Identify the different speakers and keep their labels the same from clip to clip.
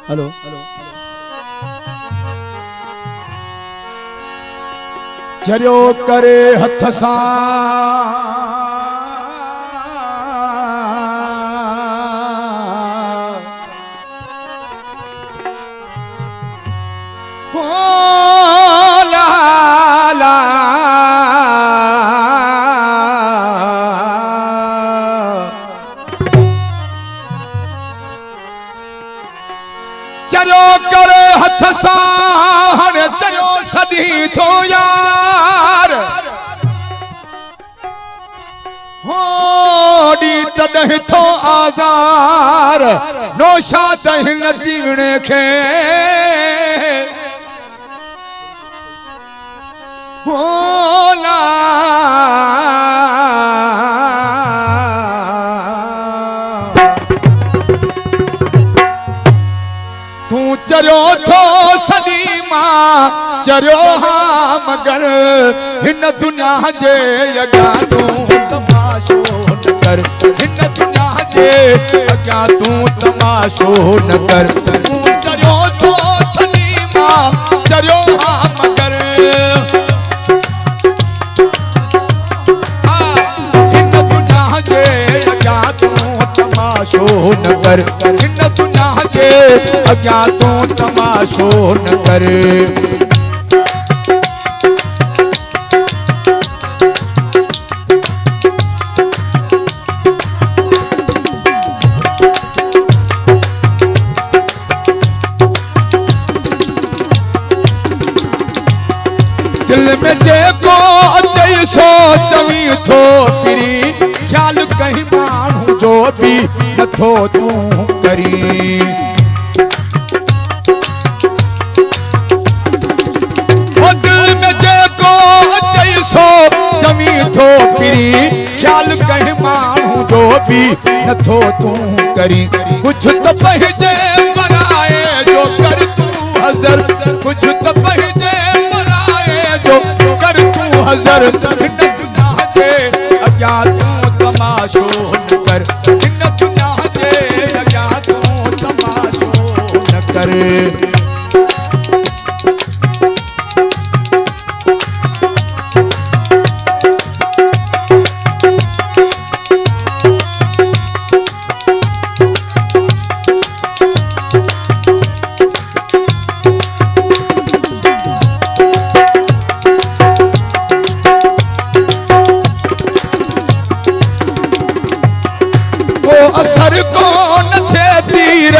Speaker 1: Hello चरियो करे हथ सां हो ला ला चरियो करे हथ सां हाणे चरियो सदी थो यार होड़ी तॾहिं थो आज़ार नौशा दहिन दीवणे खे हो ला तू चरियो थो सदी मां चरियो हाँ मगर हिन दुनिया जे अॻियां तूं तमाशो न कर हिन दुनिया जे अॻियां तूं तमाशो न कर तूं चरियो थो सदी मां चरियो हाँ मगर हिन दुनिया जे अॻियां तूं तमाशो न कर हिन दुनिया जे अॻियां तूं तमाशो न कर दिल में जेको अचई सो चवी थो पिरी ख्याल कहीं माण्हू जो भी नथो तूं करी दिल में जेको अचई सो चवी थो पिरी ख्याल कहीं माण्हू जो भी नथो तूं करी कुछ तो पंहिंजे बनाए जो कर तूं हज़र कुछ तो पंहिंजे जो कर तू हज़र हिन दुनिया जे अॻियां तूं तमाशो न कर हिन दुनिया जे अॻियां तूं तमाशो न कर असर कोन थे तीर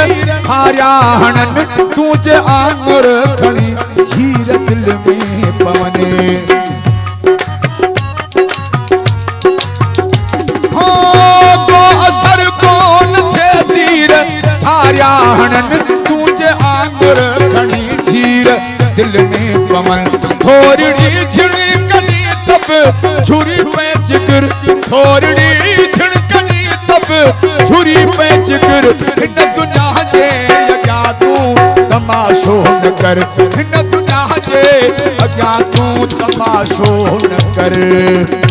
Speaker 1: हारिया हणन तूं जे आंगुर खणी झीर दिल में पवने हो को असर कोन थे तीर हारिया हणन तूं जे आंगुर खणी झीर दिल में पवन थोड़ी झिड़ी कनी तब छुरी पे जिगर थोड़ी झिड़कनी तब छुरी पे जिगर हिन दुनिया जे अॻियां तूं तमाशो न कर हिन दुनिया जे अॻियां तूं तमाशो न कर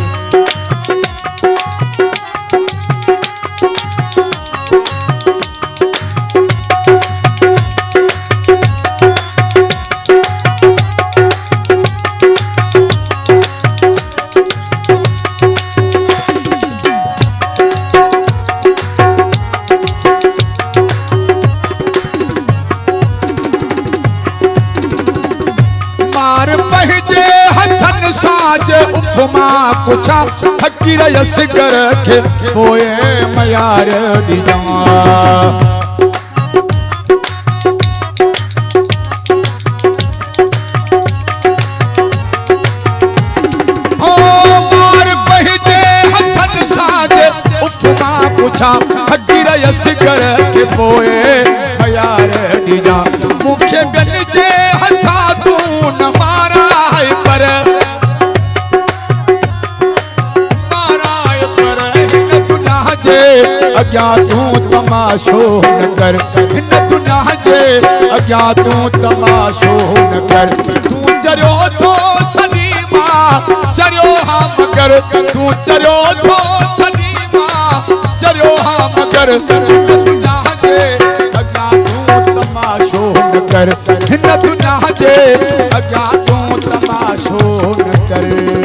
Speaker 1: साज उफमा पुछा फकीर यसगर के पोए मयार दिया ओ मार बहजे हथन साज उफमा पुछा फकीर यसगर के पोए मयार दिया मुखे बिन जे हथा तू न मारा है पर अॻियां तूं तमाशो न कर हिन दुनिया जे अॻियां तूं तमाशो न कर तूं चरियो थो सदी मां चरियो हा मगर तूं चरियो थो सदी मां चरियो हा मगर हिन दुनिया जे अॻियां तूं तमाशो न कर, हिन दुनिया जे अॻियां तूं तमाशो न कर।